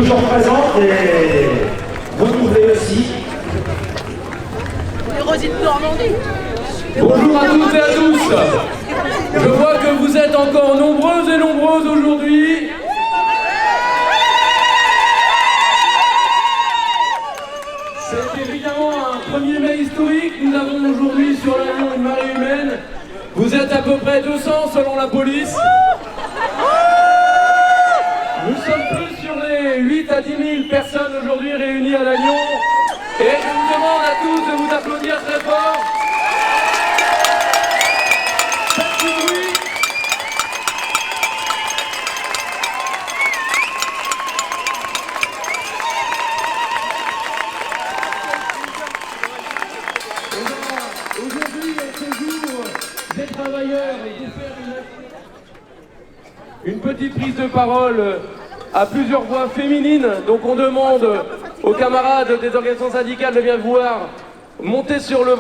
toujours présente et renouvelée aussi. Bonjour à toutes et à tous. Je vois que vous êtes encore nombreuses et nombreuses aujourd'hui. C'est évidemment un 1er mai historique. Nous avons aujourd'hui sur l'Agnon une marée humaine. Vous êtes à peu près 200 selon la police. Nous sommes plus sur les 8 à 10 000 personnes aujourd'hui réunies à l'Agnon. Et je vous demande à tous de vous applaudir très fort. Faites du bruit. Aujourd'hui, est ce jour des travailleurs et de faire une petite prise de parole à plusieurs voix féminines. Donc on demande aux camarades des organisations syndicales de bien vouloir monter sur le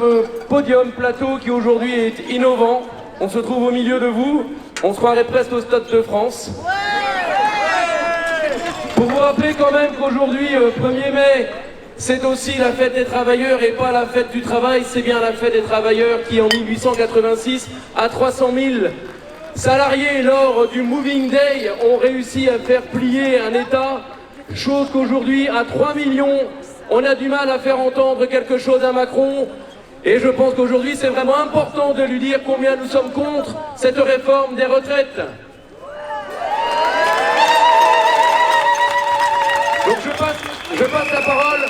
podium plateau qui aujourd'hui est innovant. On se trouve au milieu de vous. On se croirait presque au Stade de France. Pour vous rappeler quand même qu'aujourd'hui, 1er mai, c'est aussi la fête des travailleurs et pas la fête du travail. C'est bien la fête des travailleurs qui, en 1886, à 300 000 salariés lors du Moving Day, ont réussi à faire plier un État, chose qu'aujourd'hui, à 3 millions, on a du mal à faire entendre quelque chose à Macron. Et je pense qu'aujourd'hui, c'est vraiment important de lui dire combien nous sommes contre cette réforme des retraites. Donc je passe la parole.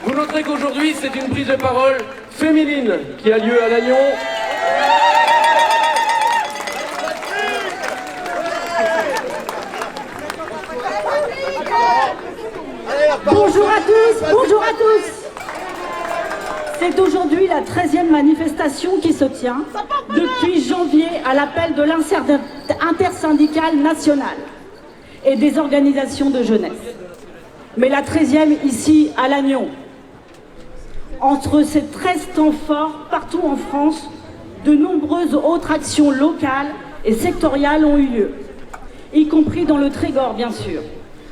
Vous noterez qu'aujourd'hui, c'est une prise de parole féminine qui a lieu à l'Agnon. Bonjour à tous, bonjour à tous. C'est aujourd'hui la 13e manifestation qui se tient depuis janvier à l'appel de l'intersyndicale nationale et des organisations de jeunesse. Mais la 13e ici à l'Agnon. Entre ces 13 temps forts partout en France, de nombreuses autres actions locales et sectorielles ont eu lieu, y compris dans le Trégor bien sûr,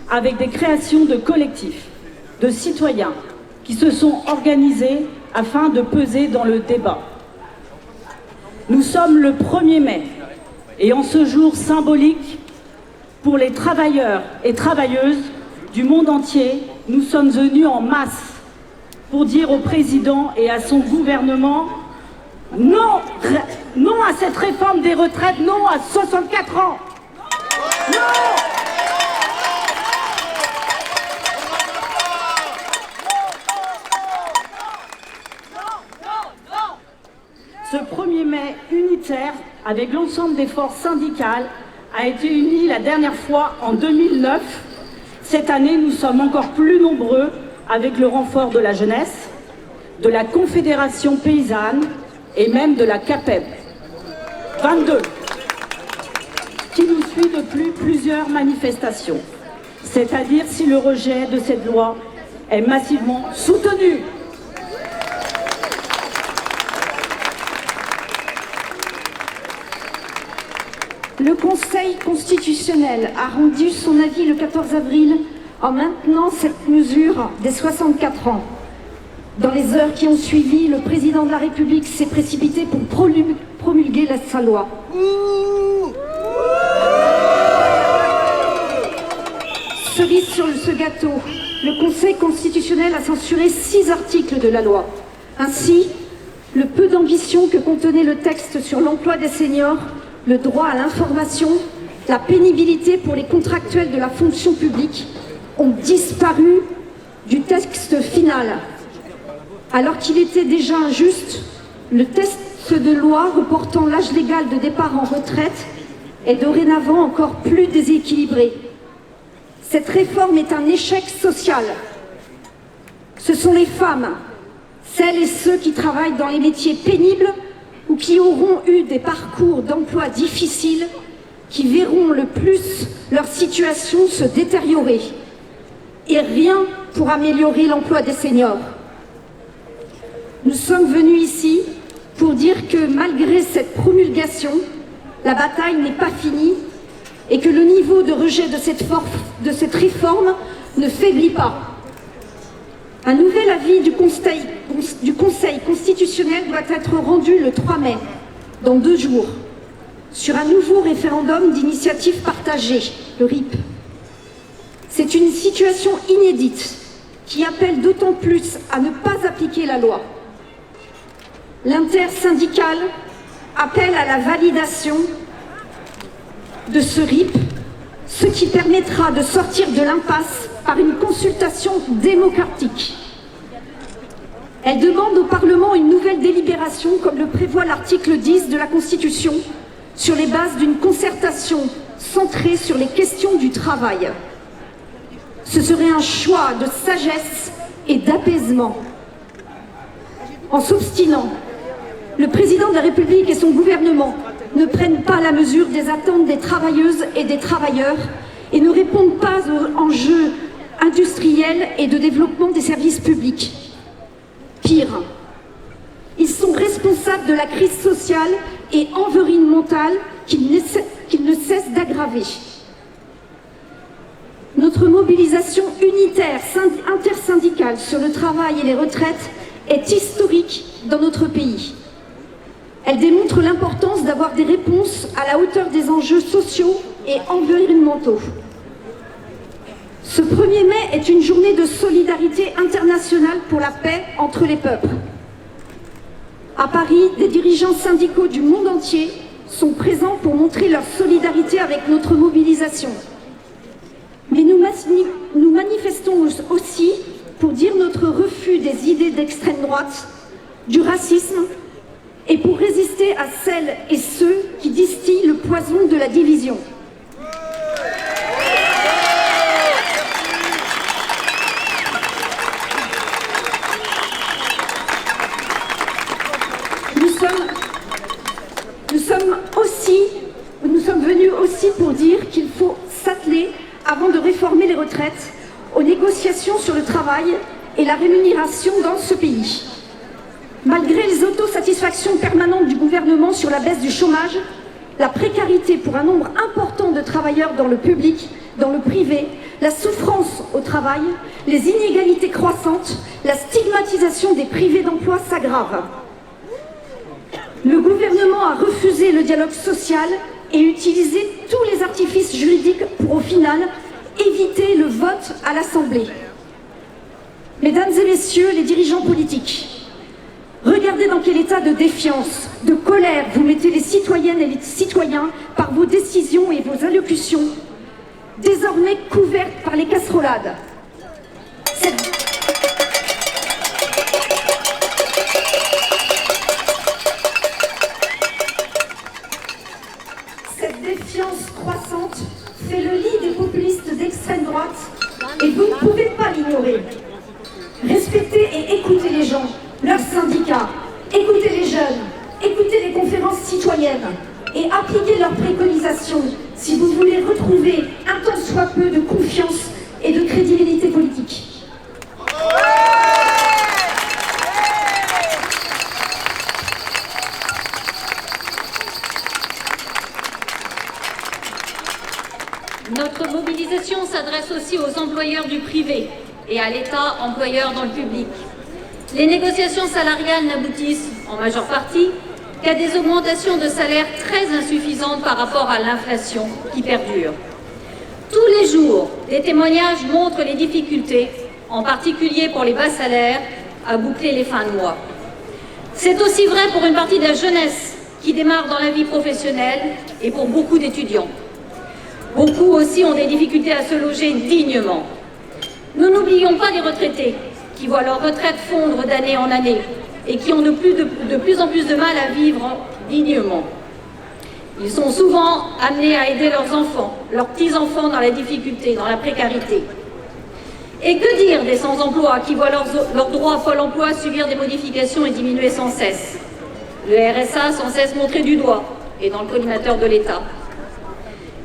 avec des créations de collectifs, de citoyens qui se sont organisés afin de peser dans le débat. Nous sommes le 1er mai et en ce jour symbolique pour les travailleurs et travailleuses du monde entier, nous sommes venus en masse pour dire au président et à son gouvernement non, non à cette réforme des retraites, non à 64 ans. Non. Ce 1er mai unitaire, avec l'ensemble des forces syndicales, a été uni la dernière fois en 2009. Cette année, nous sommes encore plus nombreux avec le renfort de la jeunesse, de la Confédération paysanne et même de la CAPEB. 22, qui nous suit depuis plusieurs manifestations. C'est-à-dire si le rejet de cette loi est massivement soutenu. Le Conseil constitutionnel a rendu son avis le 14 avril en maintenant cette mesure des 64 ans. Dans les heures qui ont suivi, le président de la République s'est précipité pour promulguer sa loi. Cerise sur ce gâteau, le Conseil constitutionnel a censuré 6 articles de la loi. Ainsi, le peu d'ambition que contenait le texte sur l'emploi des seniors, le droit à l'information, la pénibilité pour les contractuels de la fonction publique ont disparu du texte final. Alors qu'il était déjà injuste, le texte de loi reportant l'âge légal de départ en retraite est dorénavant encore plus déséquilibré. Cette réforme est un échec social. Ce sont les femmes, celles et ceux qui travaillent dans les métiers pénibles ou qui auront eu des parcours d'emploi difficiles, qui verront le plus leur situation se détériorer. Et rien pour améliorer l'emploi des seniors. Nous sommes venus ici pour dire que malgré cette promulgation, la bataille n'est pas finie et que le niveau de rejet de cette réforme ne faiblit pas. Un nouvel avis du Conseil constitutionnel doit être rendu le 3 mai, dans 2 jours, sur un nouveau référendum d'initiative partagée, le RIP. C'est une situation inédite qui appelle d'autant plus à ne pas appliquer la loi. L'intersyndicale appelle à la validation de ce RIP, ce qui permettra de sortir de l'impasse par une consultation démocratique. Elle demande au Parlement une nouvelle délibération, comme le prévoit l'article 10 de la Constitution, sur les bases d'une concertation centrée sur les questions du travail. Ce serait un choix de sagesse et d'apaisement. En s'obstinant, le président de la République et son gouvernement ne prennent pas la mesure des attentes des travailleuses et des travailleurs et ne répondent pas aux enjeux industriels et de développement des services publics. Pire, ils sont responsables de la crise sociale et environnementale qu'ils ne cessent d'aggraver. Notre mobilisation unitaire intersyndicale sur le travail et les retraites est historique dans notre pays. Elle démontre l'importance d'avoir des réponses à la hauteur des enjeux sociaux et environnementaux. Ce 1er mai est une journée de solidarité internationale pour la paix entre les peuples. À Paris, des dirigeants syndicaux du monde entier sont présents pour montrer leur solidarité avec notre mobilisation. Mais nous manifestons aussi pour dire notre refus des idées d'extrême droite, du racisme, et pour résister à celles et ceux qui distillent le poison de la division. Nous sommes venus aussi pour dire qu'il faut s'atteler, avant de réformer les retraites, aux négociations sur le travail et la rémunération dans ce pays. Malgré les autosatisfactions permanentes du gouvernement sur la baisse du chômage, la précarité pour un nombre important de travailleurs dans le public, dans le privé, la souffrance au travail, les inégalités croissantes, la stigmatisation des privés d'emploi s'aggravent. Le gouvernement a refusé le dialogue social et utilisé tous les artifices juridiques pour, au final, éviter le vote à l'Assemblée. Mesdames et messieurs les dirigeants politiques, regardez dans quel état de défiance, de colère vous mettez les citoyennes et les citoyens par vos décisions et vos allocutions, désormais couvertes par les casserolades. Cette défiance croissante fait le lit des populistes d'extrême droite et vous ne pouvez pas l'ignorer. Respectez et écoutez les gens, leurs syndicats, écoutez les jeunes, écoutez les conférences citoyennes et appliquez leurs préconisations si vous voulez retrouver un tant soit peu de confiance et de crédibilité politique. Notre mobilisation s'adresse aussi aux employeurs du privé et à l'État employeur dans le public. Les négociations salariales n'aboutissent, en majeure partie, qu'à des augmentations de salaire très insuffisantes par rapport à l'inflation qui perdure. Tous les jours, des témoignages montrent les difficultés, en particulier pour les bas salaires, à boucler les fins de mois. C'est aussi vrai pour une partie de la jeunesse qui démarre dans la vie professionnelle et pour beaucoup d'étudiants. Beaucoup aussi ont des difficultés à se loger dignement. Nous n'oublions pas les retraités qui voient leur retraite fondre d'année en année et qui ont de plus en plus de mal à vivre dignement. Ils sont souvent amenés à aider leurs enfants, leurs petits-enfants dans la difficulté, dans la précarité. Et que dire des sans-emploi qui voient leurs droits à Pôle emploi subir des modifications et diminuer sans cesse? Le RSA sans cesse montré du doigt et dans le collimateur de l'État.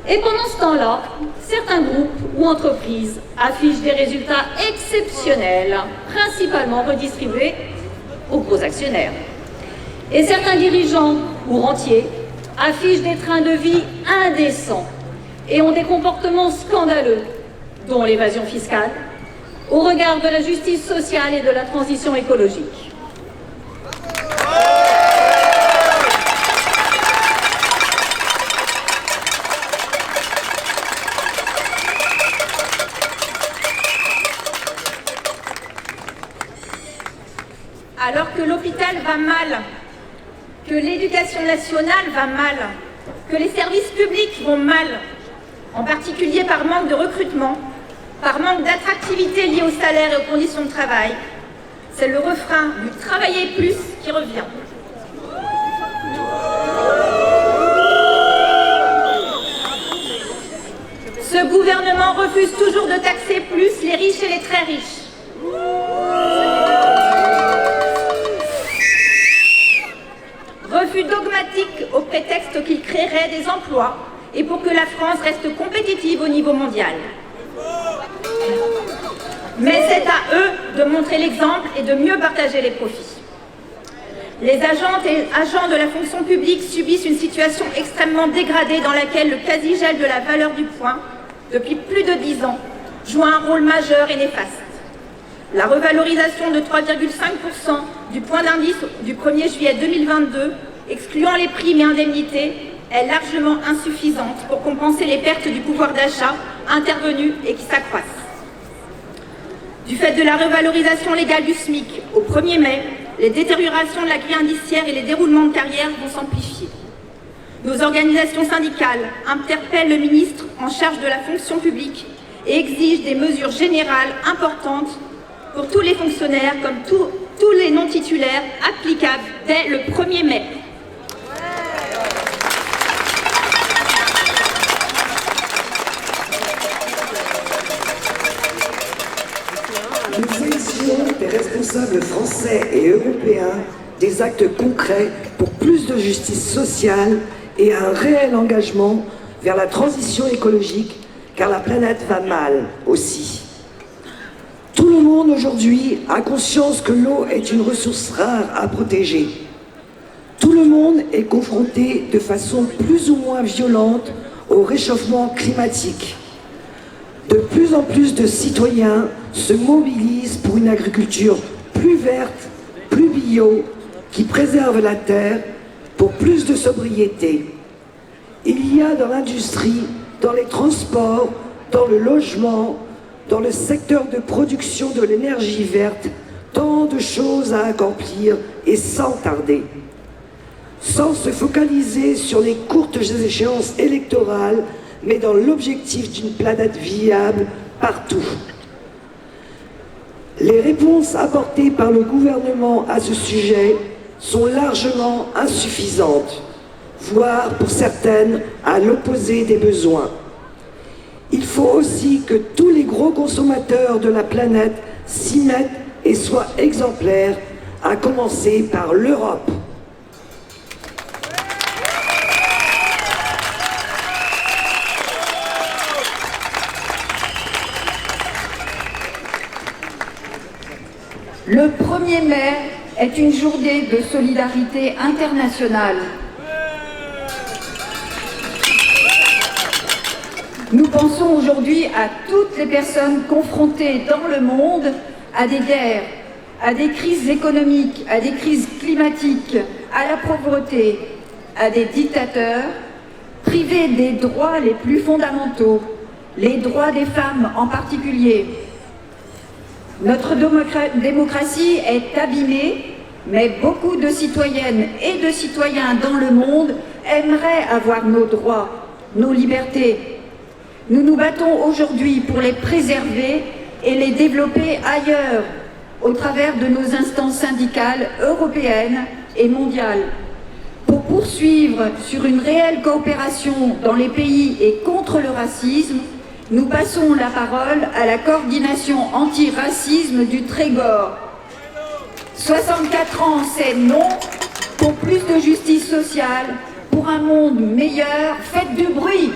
Et pendant ce temps-là, certains groupes ou entreprises affichent des résultats exceptionnels, principalement redistribués aux gros actionnaires. Et certains dirigeants ou rentiers affichent des trains de vie indécents et ont des comportements scandaleux, dont l'évasion fiscale, au regard de la justice sociale et de la transition écologique. Alors que l'hôpital va mal, que l'éducation nationale va mal, que les services publics vont mal, en particulier par manque de recrutement, par manque d'attractivité liée au salaire et aux conditions de travail, c'est le refrain du « travailler plus » qui revient. Ce gouvernement refuse toujours de taxer plus les riches et les très riches. Refus dogmatique au prétexte qu'il créerait des emplois et pour que la France reste compétitive au niveau mondial. Mais c'est à eux de montrer l'exemple et de mieux partager les profits. Les agentes et agents de la fonction publique subissent une situation extrêmement dégradée dans laquelle le quasi-gel de la valeur du point, depuis plus de 10 ans, joue un rôle majeur et néfaste. La revalorisation de 3,5% du point d'indice du 1er juillet 2022, excluant les primes et indemnités, est largement insuffisante pour compenser les pertes du pouvoir d'achat intervenues et qui s'accroissent. Du fait de la revalorisation légale du SMIC au 1er mai, les détériorations de la grille indiciaire et les déroulements de carrière vont s'amplifier. Nos organisations syndicales interpellent le ministre en charge de la fonction publique et exigent des mesures générales importantes pour tous les fonctionnaires comme tous les non-titulaires applicables dès le 1er mai. Nous exigeons des responsables français et européens des actes concrets pour plus de justice sociale et un réel engagement vers la transition écologique, car la planète va mal aussi. Tout le monde aujourd'hui a conscience que l'eau est une ressource rare à protéger. Tout le monde est confronté de façon plus ou moins violente au réchauffement climatique. De plus en plus de citoyens se mobilisent pour une agriculture plus verte, plus bio, qui préserve la terre pour plus de sobriété. Il y a dans l'industrie, dans les transports, dans le logement, dans le secteur de production de l'énergie verte, tant de choses à accomplir et sans tarder. Sans se focaliser sur les courtes échéances électorales, mais dans l'objectif d'une planète viable partout. Les réponses apportées par le gouvernement à ce sujet sont largement insuffisantes, voire pour certaines à l'opposé des besoins. Il faut aussi que tous les gros consommateurs de la planète s'y mettent et soient exemplaires, à commencer par l'Europe. Le 1er mai est une journée de solidarité internationale. Nous pensons aujourd'hui à toutes les personnes confrontées dans le monde à des guerres, à des crises économiques, à des crises climatiques, à la pauvreté, à des dictateurs, privés des droits les plus fondamentaux, les droits des femmes en particulier. Notre démocratie est abîmée, mais beaucoup de citoyennes et de citoyens dans le monde aimeraient avoir nos droits, nos libertés. Nous nous battons aujourd'hui pour les préserver et les développer ailleurs, au travers de nos instances syndicales européennes et mondiales. Pour poursuivre sur une réelle coopération dans les pays et contre le racisme, nous passons la parole à la coordination anti-racisme du Trégor. 64 ans, c'est non pour plus de justice sociale, pour un monde meilleur. Faites du bruit!